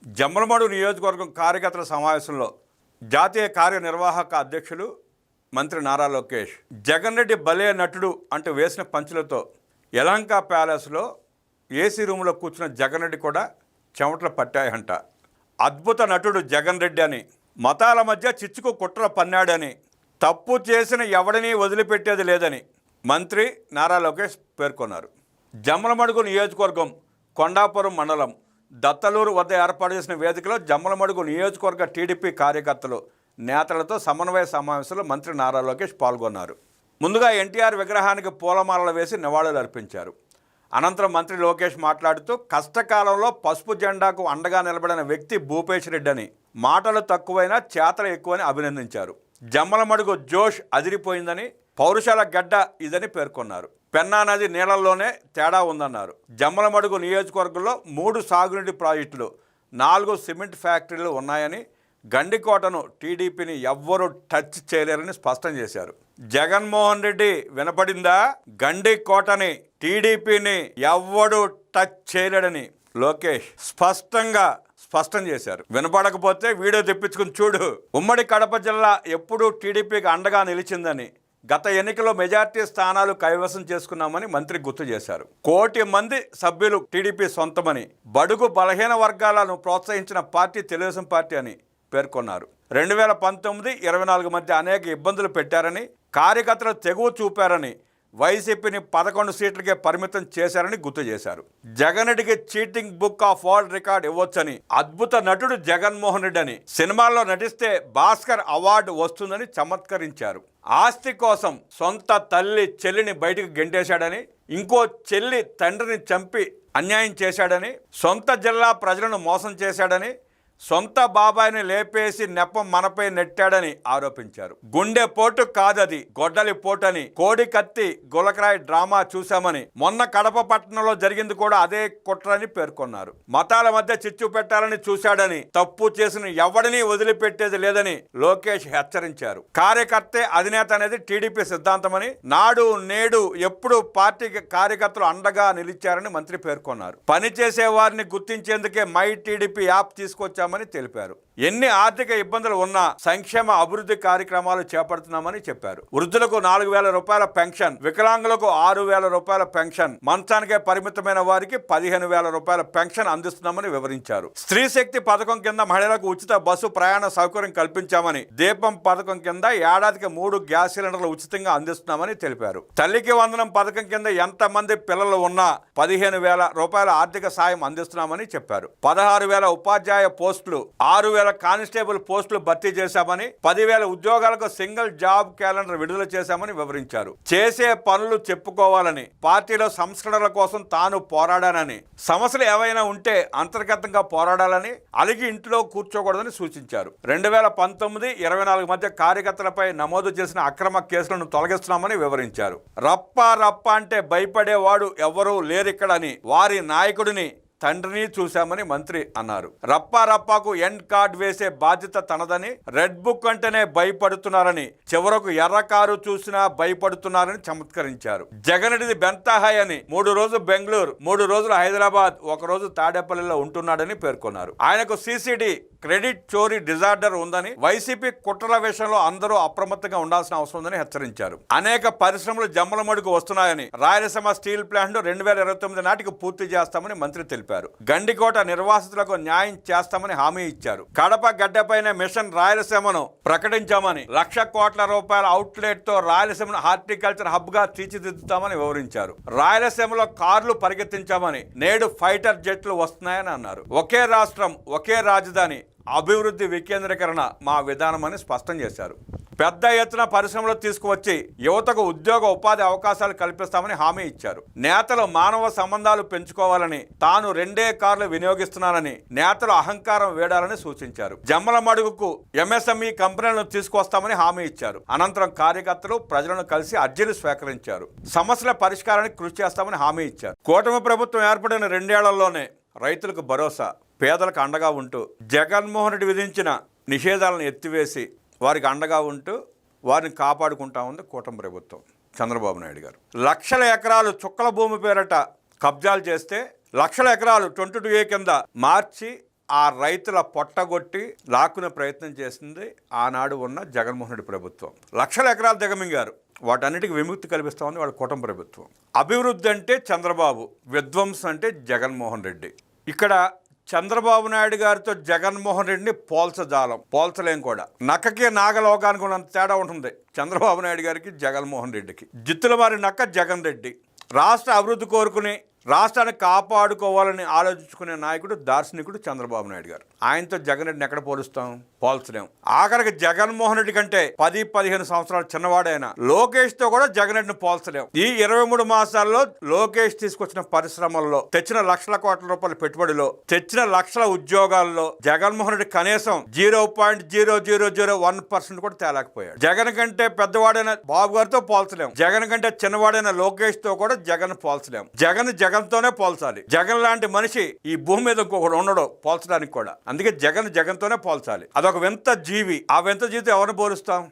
జమ్మలమడుగు నియోజకవర్గం కార్యకర్తల సమావేశంలో జాతీయ కార్యనిర్వాహక అధ్యక్షులు మంత్రి నారా లోకేష్ జగన్ రెడ్డి భలే నటుడు అంటూ వేసిన పంచులతో యలంక ప్యాలెస్లో ఏసీ రూమ్లో కూర్చున్న జగన్ రెడ్డి కూడా చెమటలు పట్టాయంట. అద్భుత నటుడు జగన్ రెడ్డి అని, మతాల మధ్య చిచ్చుకు కుట్ర పన్నాడని, తప్పు చేసిన ఎవడిని వదిలిపెట్టేది లేదని మంత్రి నారా లోకేష్ పేర్కొన్నారు. జమ్మలమడుగు నియోజకవర్గం కొండాపురం మండలం దత్తలూరు వద్ద ఏర్పాటు చేసిన వేదికలో జమ్మలమడుగు నియోజకవర్గ టీడీపీ కార్యకర్తలు నేతలతో సమన్వయ సమావేశంలో మంత్రి నారా లోకేష్ పాల్గొన్నారు. ముందుగా ఎన్టీఆర్ విగ్రహానికి పూలమాలలు వేసి నివాళులు అర్పించారు. అనంతరం మంత్రి లోకేష్ మాట్లాడుతూ కష్టకాలంలో పసుపు జెండాకు అండగా నిలబడిన వ్యక్తి భూపేష్ రెడ్డి అని, మాటలు తక్కువైనా చేతలు ఎక్కువని అభినందించారు. జమ్మలమడుగు జోష్ అదిరిపోయిందని, పౌరుషాల గడ్డ ఇదని పేర్కొన్నారు. పెన్నా నది నీళ్లలోనే తేడా ఉందన్నారు. జమ్మలమడుగు నియోజకవర్గంలో 3 సాగునీటి ప్రాజెక్టులు, 4 సిమెంట్ ఫ్యాక్టరీలు ఉన్నాయని, గండికోటను టీడీపీని ఎవ్వరూ టచ్ చేయలేరని స్పష్టం చేశారు. జగన్మోహన్ రెడ్డి వినపడిందా? గండికోటని టీడీపీని ఎవ్వడూ టచ్ చేయలేడని లోకేష్ స్పష్టం చేశారు. వినపడకపోతే వీడియో తెప్పించుకుని చూడు. ఉమ్మడి కడప జిల్లా ఎప్పుడూ టీడీపీకి అండగా నిలిచిందని, గత ఎన్నికల్లో మెజార్టీ స్థానాలు కైవసం చేసుకున్నామని మంత్రి గుర్తు చేశారు. 1 కోటి మంది సభ్యులు టీడీపీ సొంతమని, బడుగు బలహీన వర్గాలను ప్రోత్సహించిన పార్టీ తెలుగుదేశం పార్టీ అని పేర్కొన్నారు. 2019-24 మధ్య అనేక ఇబ్బందులు పెట్టారని, కార్యకర్తలు తెగువ చూపారని, వైసీపీని 11 సీట్లకే పరిమితం చేశారని గుర్తు చేశారు. జగన్ రెడ్డికి cheating book of world record ఇవ్వొచ్చని, అద్భుత నటుడు జగన్మోహన్ రెడ్డి అని, సినిమాల్లో నటిస్తే భాస్కర్ అవార్డు వస్తుందని చమత్కరించారు. ఆస్తి కోసం సొంత తల్లి చెల్లిని బయటకు గెంటేశాడని, ఇంకో చెల్లి తండ్రిని చంపి అన్యాయం చేశాడని, సొంత జిల్లా ప్రజలను మోసం చేశాడని, సొంత బాబాయిని లేపేసి నెపం మనపై నెట్టాడని ఆరోపించారు. గుండె పోటు కాదది, గొడ్డలి పోటని, కోడి కత్తి గులకరాయి డ్రామా చూశామని, మొన్న కడప పట్టణంలో జరిగింది కూడా అదే కుట్రని పేర్కొన్నారు. మతాల మధ్య చిచ్చు పెట్టాలని చూశాడని, తప్పు చేసిన ఎవడిని వదిలిపెట్టేది లేదని లోకేష్ హెచ్చరించారు. కార్యకర్తే అధినేత అనేది టీడీపీ సిద్ధాంతమని, నాడు నేడు ఎప్పుడు పార్టీకి కార్యకర్తలు అండగా నిలిచారని మంత్రి పేర్కొన్నారు. పనిచేసే వారిని గుర్తించేందుకే మై టీడీపీ యాప్ తీసుకొచ్చామని తెలిపారు. ఎన్ని ఆర్థిక ఇబ్బందులు ఉన్నా సంక్షేమ అభివృద్ధి కార్యక్రమాలు చేపడుతున్నామని చెప్పారు. వృద్ధులకు 4,000 రూపాయల పెన్షన్, వికలాంగులకు 6,000 రూపాయల పెన్షన్, మంచానికే పరిమితమైన వారికి 15,000 రూపాయల పెన్షన్ అందిస్తున్నామని వివరించారు. స్త్రీ శక్తి పథకం కింద మహిళలకు ఉచిత బస్సు ప్రయాణ సౌకర్యం కల్పించామని, దీపం పథకం కింద ఏడాదికి 3 గ్యాస్ సిలిండర్లు ఉచితంగా అందిస్తున్నామని తెలిపారు. తల్లికి వందనం పథకం కింద ఎంతమంది పిల్లలు ఉన్నా 15,000 రూపాయల ఆర్థిక సాయం అందిస్తున్నామని చెప్పారు. 16,000 ఉపాధ్యాయ పోస్టులు, 6,000 కానిస్టేబుల్ పోస్టులు భర్తీ చేశామని, 10,000 ఉద్యోగాలకు సింగిల్ జాబ్ క్యాలెండర్ విడుదల చేశామని వివరించారు. చేసే పనులు చెప్పుకోవాలని, పార్టీలో సంస్కరణల కోసం తాను పోరాడానని, సమస్యలు ఏవైనా ఉంటే అంతర్గతంగా పోరాడాలని, అలిగి ఇంట్లో కూర్చోకూడదని సూచించారు. 2019-24 మధ్య కార్యకర్తలపై నమోదు చేసిన అక్రమ కేసులను తొలగిస్తున్నామని వివరించారు. రప్ప అంటే భయపడేవాడు ఎవరూ లేరిక్కడని, వారి నాయకుడిని తండ్రిని చూశామని మంత్రి అన్నారు. రప్పాకు ఎండ్ కార్డ్ వేసే బాధ్యత తనదని, రెడ్ బుక్ అంటేనే భయపడుతున్నారని, చివరకు ఎర్ర కారు చూసినా భయపడుతున్నారని చమత్కరించారు. జగన్ రెడ్డిది బెంతాహాయ్ అని, 3 రోజులు బెంగళూరు, 3 రోజులు హైదరాబాద్, 1 రోజు తాడేపల్లిలో ఉంటున్నాడని పేర్కొన్నారు. ఆయనకు సిసిడి క్రెడిట్ చోరీ డిజార్డర్ ఉందని, వైసీపీ కుట్రల విషయంలో అందరూ అప్రమత్తంగా ఉండాల్సిన అవసరం ఉందని హెచ్చరించారు. అనేక పరిశ్రమలు జమ్మలమడుగు వస్తున్నాయని, రాయలసీమ స్టీల్ ప్లాంట్ 2029 నాటికి పూర్తి చేస్తామని మంత్రి తెలిపారు. గండికోట నిర్వాసితులకు న్యాయం చేస్తామని హామీ ఇచ్చారు. కడప గడ్డపైన మిషన్ రాయలసీమను ప్రకటించామని, 1,00,000 కోట్ల రూపాయల అవుట్లెట్ తో రాయలసీమను హార్టికల్చర్ హబ్ గా తీర్చిదిద్దుతామని వివరించారు. రాయలసీమలో కార్లు పరిగెత్తించామని, నేడు ఫైటర్ జెట్లు వస్తున్నాయని అన్నారు. ఒకే రాష్ట్రం ఒకే రాజధాని, అభివృద్ధి వికేంద్రీకరణ మా విధానమని స్పష్టం చేశారు. పెద్ద ఎత్తున పరిశ్రమలు తీసుకువచ్చి యువతకు ఉద్యోగ ఉపాధి అవకాశాలు కల్పిస్తామని హామీ ఇచ్చారు. నేతలు మానవ సంబంధాలు పెంచుకోవాలని, తాను 2 కార్లు వినియోగిస్తున్నానని, నేతలు అహంకారం వేడాలని సూచించారు. జమ్మలమడుగుకు ఎంఎస్ఎంఈ కంపెనీలను తీసుకొస్తామని హామీ ఇచ్చారు. అనంతరం కార్యకర్తలు ప్రజలను కలిసి అర్జీలు స్వీకరించారు. సమస్యల పరిష్కారానికి కృషి చేస్తామని హామీ ఇచ్చారు. కూటమి ప్రభుత్వం ఏర్పడిన 2 ఏళ్లలోనే రైతులకు భరోసా, పేదలకు అండగా ఉంటూ జగన్మోహన్ రెడ్డి విధించిన నిషేధాలను ఎత్తివేసి వారికి అండగా ఉంటూ వారిని కాపాడుకుంటా ఉంది కూటమి ప్రభుత్వం. చంద్రబాబు నాయుడు గారు లక్షల ఎకరాలు చుక్కల భూమి పేరట కబ్జాలు చేస్తే, లక్షల ఎకరాలు 22A కింద మార్చి ఆ రైతుల పొట్టగొట్టి లాక్కునే ప్రయత్నం చేసింది ఆనాడు ఉన్న జగన్మోహన్ రెడ్డి ప్రభుత్వం. లక్షల ఎకరాలు దిగమింగారు. వాటన్నిటికీ విముక్తి కల్పిస్తామని వాళ్ళ కూటమి ప్రభుత్వం. అభివృద్ధి అంటే చంద్రబాబు, విధ్వంసం అంటే జగన్మోహన్ రెడ్డి. ఇక్కడ చంద్రబాబు నాయుడు గారితో జగన్మోహన్ రెడ్డిని పోల్చలేం కూడా. నక్కకి నాగలోకానికి ఉన్నంత తేడా ఉంటుంది చంద్రబాబు నాయుడు గారికి, జగన్మోహన్ రెడ్డికి. జిత్తుల మారి నక్క జగన్ రెడ్డి. రాష్ట్ర అభివృద్ధి కోరుకుని రాష్ట్రాన్ని కాపాడుకోవాలని ఆలోచించుకునే నాయకుడు, దార్శనికుడు చంద్రబాబు నాయుడు గారు. ఆయనతో జగన్ రెడ్డిని ఎక్కడ పోల్చలేం. ఆఖరికి జగన్మోహన్ రెడ్డి కంటే 10-15 సంవత్సరాలు చిన్నవాడైన లోకేష్తో కూడా జగన్ రెడ్డిని పోల్చలేం. ఈ 23 మాసాల్లో లోకేష్ తీసుకొచ్చిన పరిశ్రమల్లో, తెచ్చిన లక్షల కోట్ల రూపాయల పెట్టుబడిలో, తెచ్చిన లక్షల ఉద్యోగాల్లో జగన్మోహన్ రెడ్డి కనీసం 0.0001% కూడా తేలేకపోయాడు. జగన్ కంటే పెద్దవాడైన బాబు గారితో పోల్చలేం. జగన్ కంటే చిన్నవాడైన లోకేష్ తో కూడా జగన్ పోల్చలేం. జగన్తోనే పోల్చాలి. జగన్ లాంటి మనిషి ఈ భూమి మీద ఇంకొకడు ఉండడు పోల్చడానికి కూడా. అందుకే జగన్తోనే పోల్చాలి. అదొక వింత జీవి. ఆ వింత జీవితో ఎవరిని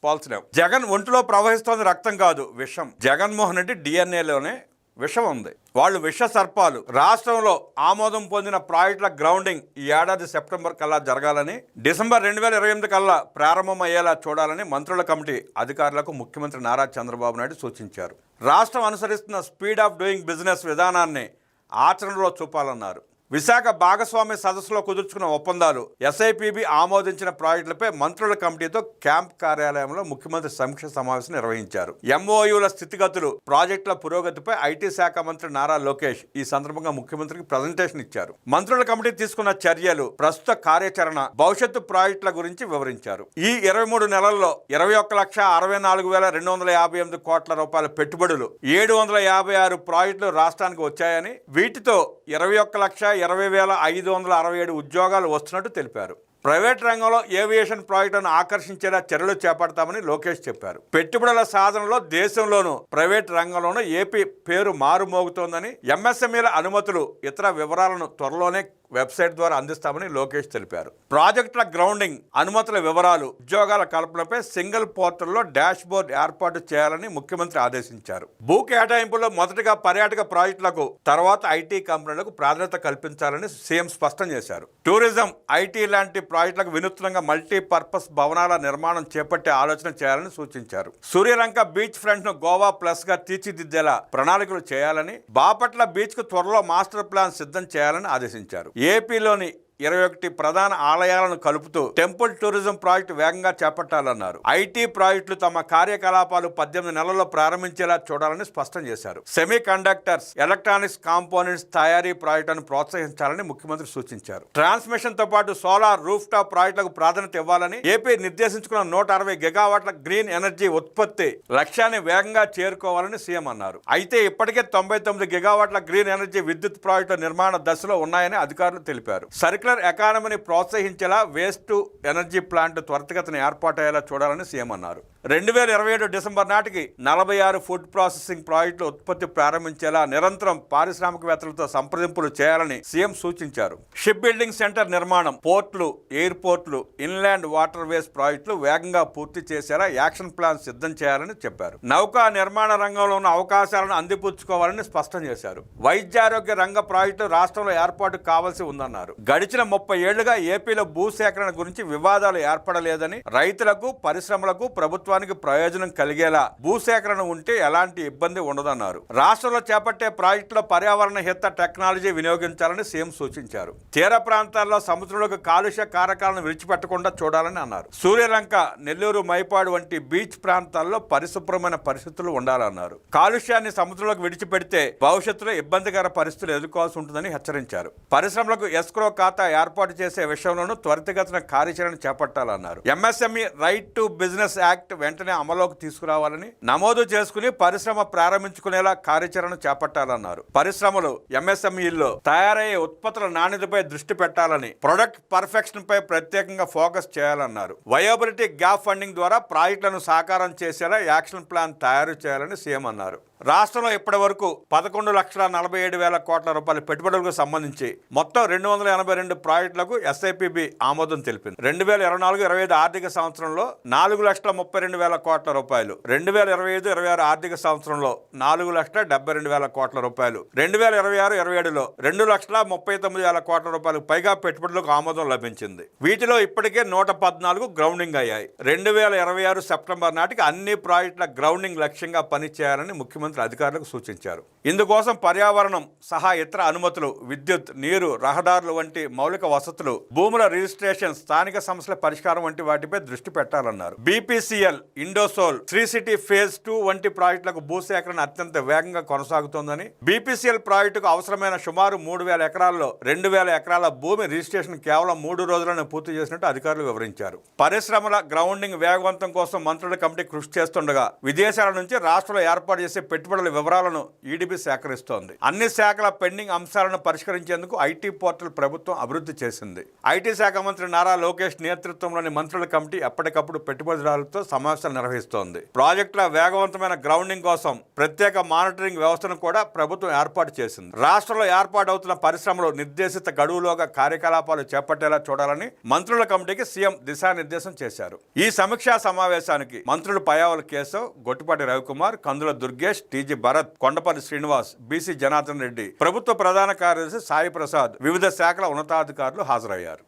పోల్చలేం. జగన్ ఒంటిలో ప్రవహిస్తోంది రక్తం కాదు, విషం. జగన్మోహన్ రెడ్డి డిఎన్ఏలోనే విషం ఉంది. వాళ్ళు విష సర్పాలు. రాష్ట్రంలో ఆమోదం పొందిన ప్రాజెక్టుల గ్రౌండింగ్ ఈ ఏడాది సెప్టెంబర్ కల్లా జరగాలని, డిసెంబర్ 2028 కల్లా ప్రారంభమయ్యేలా చూడాలని మంత్రుల కమిటీ అధికారులకు ముఖ్యమంత్రి నారా చంద్రబాబు నాయుడు సూచించారు. రాష్ట్రం అనుసరిస్తున్న స్పీడ్ ఆఫ్ డూయింగ్ బిజినెస్ విధానాన్ని ఆచరణలో చూపాలన్నారు. విశాఖ భాగస్వామ్య సదస్సులో కుదుర్చుకున్న ఒప్పందాలు, ఎస్ఐపిబి ఆమోదించిన ప్రాజెక్టులపై మంత్రుల కమిటీతో క్యాంప్ కార్యాలయంలో ముఖ్యమంత్రి సమీక్ష సమావేశం నిర్వహించారు. ఎంఓయూల స్థితిగతులు, ప్రాజెక్టుల పురోగతిపై ఐటీ శాఖ మంత్రి నారా లోకేష్ ఈ సందర్భంగా ముఖ్యమంత్రికి ప్రజెంటేషన్ ఇచ్చారు. మంత్రుల కమిటీ తీసుకున్న చర్యలు, ప్రస్తుత కార్యాచరణ, భవిష్యత్తు ప్రాజెక్టుల గురించి వివరించారు. ఈ 23 నెలల్లో 21,64,258 కోట్ల రూపాయల పెట్టుబడులు, 756 ప్రాజెక్టులు రాష్ట్రానికి వచ్చాయని, వీటితో 21,20,567 ఉద్యోగాలు వస్తున్నట్టు తెలిపారు. ప్రైవేట్ రంగంలో ఏవియేషన్ ప్రాజెక్టులను ఆకర్షించేలా చర్యలు చేపడతామని లోకేష్ చెప్పారు. పెట్టుబడుల సాధనలో దేశంలోనూ ప్రైవేట్ రంగంలోనూ ఏపీ పేరు మారుమోగుతోందని, ఎంఎస్ఎంఈల అనుమతులు, ఇతర వివరాలను త్వరలోనే వెబ్సైట్ ద్వారా అందిస్తామని లోకేష్ తెలిపారు. ప్రాజెక్టుల గ్రౌండింగ్, అనుమతుల వివరాలు, ఉద్యోగాల కల్పనపై సింగిల్ పోర్టల్లో డాష్ బోర్డు ఏర్పాటు చేయాలని ముఖ్యమంత్రి ఆదేశించారు. భూ కేటాయింపులో మొదటగా పర్యాటక ప్రాజెక్టులకు, తర్వాత ఐటీ కంపెనీలకు ప్రాధాన్యత కల్పించాలని సీఎం స్పష్టం చేశారు. టూరిజం, ఐటీ లాంటి ప్రాజెక్టులకు వినూత్నంగా మల్టీపర్పస్ భవనాల నిర్మాణం చేపట్టే ఆలోచన చేయాలని సూచించారు. సూర్యలంక బీచ్ ఫ్రంట్ ను గోవా ప్లస్ గా తీర్చిదిద్దేలా ప్రణాళికలు చేయాలని, బాపట్ల బీచ్ కు త్వరలో మాస్టర్ ప్లాన్ సిద్ధం చేయాలని ఆదేశించారు. ఏపీలోని 21 ప్రధాన ఆలయాలను కలుపుతూ టెంపుల్ టూరిజం ప్రాజెక్టు వేగంగా చేపట్టాలన్నారు. ఐటీ ప్రాజెక్టులు తమ కార్యకలాపాలు 18 నెలల్లో ప్రారంభించేలా చూడాలని స్పష్టం చేశారు. సెమీ కండక్టర్స్, ఎలక్ట్రానిక్స్ కాంపోనెంట్స్ తయారీ ప్రాజెక్టులను ప్రోత్సహించాలని ముఖ్యమంత్రి సూచించారు. ట్రాన్స్మిషన్ తో పాటు సోలార్, రూఫ్ టాప్ ప్రాజెక్టులకు ప్రాధాన్యత ఇవ్వాలని, ఏపీ నిర్దేశించుకున్న 160 గిగావాట్ల గ్రీన్ ఎనర్జీ ఉత్పత్తి లక్ష్యాన్ని వేగంగా చేరుకోవాలని సీఎం అన్నారు. అయితే ఇప్పటికే 99 గిగావాట్ల గ్రీన్ ఎనర్జీ విద్యుత్ ప్రాజెక్టుల నిర్మాణ దశలో ఉన్నాయని అధికారులు తెలిపారు. సర్క్యులర్ ఎకానమీని ప్రోత్సహించేలా వేస్ట్ టు ఎనర్జీ ప్లాంట్ త్వరితగతిన ఏర్పాటయ్యేలా చూడాలని సీఎం అన్నారు. 2027 డిసెంబర్ నాటికి 46 ఫుడ్ ప్రాసెసింగ్ ప్రాజెక్టులు ఉత్పత్తి ప్రారంభించేలా నిరంతరం పారిశ్రామికవేత్తలతో సంప్రదింపులు చేయాలని సీఎం సూచించారు. షిప్ బిల్డింగ్ సెంటర్ నిర్మాణం, పోర్టులు, ఎయిర్పోర్టులు, ఇన్లాండ్ వాటర్ వేస్ ప్రాజెక్టులు వేగంగా పూర్తి చేసేలా యాక్షన్ ప్లాన్ సిద్ధం చేయాలని చెప్పారు. నౌకా నిర్మాణ రంగంలో ఉన్న అవకాశాలను అందిపుచ్చుకోవాలని స్పష్టం చేశారు. వైద్యారోగ్య రంగ ప్రాజెక్టులు రాష్ట్రంలో ఏర్పాటు కావాల్సి ఉందన్నారు. గడిచిన 30 ఏళ్లుగా ఏపీలో భూసేకరణ గురించి వివాదాలు ఏర్పడలేదని, రైతులకు, పరిశ్రమలకు, ప్రభుత్వానికి ప్రయోజనం కలిగేలా భూసేకరణ ఉంటే ఎలాంటి ఇబ్బంది ఉండదన్నారు. రాష్ట్రంలో చేపట్టే ప్రాజెక్టులో పర్యావరణ హిత టెక్నాలజీ వినియోగించాలని సీఎం సూచించారు. తీర ప్రాంతాల్లో సముద్రంలోకి కాలుష్య కారకాలను విడిచిపెట్టకుండా చూడాలని అన్నారు. సూర్యలంక, నెల్లూరు, మైపాడు వంటి బీచ్ ప్రాంతాల్లో పరిశుభ్రమైన పరిస్థితులు ఉండాలన్నారు. కాలుష్యాన్ని సముద్రంలోకి విడిచిపెడితే భవిష్యత్తులో ఇబ్బందికర పరిస్థితులు ఎదుర్కోవాల్సి ఉంటుందని హెచ్చరించారు. పరిశ్రమలకు ఎస్క్రో ఖాతా ఏర్పాటు చేసే విషయంలోనూ త్వరితగతిన కార్యాచరణ చేపట్టాలన్నారు. MSME right to business act వెంటనే అమలులోకి తీసుకురావాలని, నమోదు చేసుకుని పరిశ్రమ ప్రారంభించుకునేలా కార్యాచరణ చేపట్టాలన్నారు. పరిశ్రమలు, ఎంఎస్ఎంఈల్లో తయారయ్యే ఉత్పత్తుల నాణ్యతపై దృష్టి పెట్టాలని, ప్రొడక్ట్ పర్ఫెక్షన్ పై ప్రత్యేకంగా ఫోకస్ చేయాలన్నారు. వయబిలిటీ గ్యాప్ ఫండింగ్ ద్వారా ప్రాజెక్టులను సాకారం చేసేలా యాక్షన్ ప్లాన్ తయారు చేయాలని సీఎం అన్నారు. రాష్ట్రంలో ఇప్పటి వరకు 11,47,000 కోట్ల రూపాయల పెట్టుబడులకు సంబంధించి మొత్తం 282 ప్రాజెక్టులకు ఎస్ఐపిబి ఆమోదం తెలిపింది. 2024-25 ఆర్థిక సంవత్సరంలో 4,32,000 కోట్ల రూపాయలు, 2025-26 ఆర్థిక సంవత్సరంలో 4,72,000 కోట్ల రూపాయలు, 2026-27లో 2,39,000 కోట్ల రూపాయలకు పైగా పెట్టుబడులకు ఆమోదం లభించింది. వీటిలో ఇప్పటికే 114 గ్రౌండింగ్ అయ్యాయి. 2026 సెప్టెంబర్ నాటికి అన్ని ప్రాజెక్టుల గ్రౌండింగ్ లక్ష్యంగా పనిచేయాలని ముఖ్యమంత్రి అధికారులకు సూచించారు. ఇందుకోసం పర్యావరణం సహా ఇతర అనుమతులు, విద్యుత్, నీరు, రహదారులు వంటి మౌలిక వసతులు, భూముల రిజిస్ట్రేషన్, స్థానిక సమస్యల పరిష్కారం వంటి వాటిపై దృష్టి పెట్టాలన్నారు. BPCL, Indosol, Sri city phase 2 వంటి ప్రాజెక్టులకు భూసేకరణ అత్యంత వేగంగా కొనసాగుతోందని, బీపీసీఎల్ ప్రాజెక్టుకు అవసరమైన సుమారు 3,000 ఎకరాల్లో 2,000 ఎకరాల భూమి రిజిస్ట్రేషన్ కేవలం 3 రోజులను పూర్తి చేసినట్టు అధికారులు వివరించారు. పరిశ్రమల గ్రౌండింగ్ వేగవంతం కోసం మంత్రుల కమిటీ కృషి చేస్తుండగా విదేశాల నుంచి రాష్ట్రంలో ఏర్పాటు చేసే పెట్టుబడుల వివరాలను ఈడీబీ సేకరిస్తోంది. అన్ని శాఖల పెండింగ్ అంశాలను పరిష్కరించేందుకు ఐటీ పోర్టల్ ప్రభుత్వం అభివృద్ధి చేసింది. ఐటీ శాఖ మంత్రి నారా లోకేష్ నేతృత్వంలోని మంత్రుల కమిటీ ఎప్పటికప్పుడు పెట్టుబడిదారులతో సమావేశాలు నిర్వహిస్తోంది. ప్రాజెక్టుల వేగవంతమైన గ్రౌండింగ్ కోసం ప్రత్యేక మానిటరింగ్ వ్యవస్థను కూడా ప్రభుత్వం ఏర్పాటు చేసింది. రాష్ట్రంలో ఏర్పాటవుతున్న పరిశ్రమలు నిర్దేశిత గడువులోగా కార్యకలాపాలు చేపట్టేలా చూడాలని మంత్రుల కమిటీకి సీఎం దిశానిర్దేశం చేశారు. ఈ సమీక్షా సమావేశానికి మంత్రులు పయ్యావుల కేశవ్, గొట్టిపాటి రవికుమార్, కందుల దుర్గేష్, టీజీ భరత్, కొండపల్లి శ్రీనివాస్, బీసీ జనార్దన్ రెడ్డి, ప్రభుత్వ ప్రధాన కార్యదర్శి సాయి ప్రసాద్, వివిధ శాఖల ఉన్నతాధికారులు హాజరయ్యారు.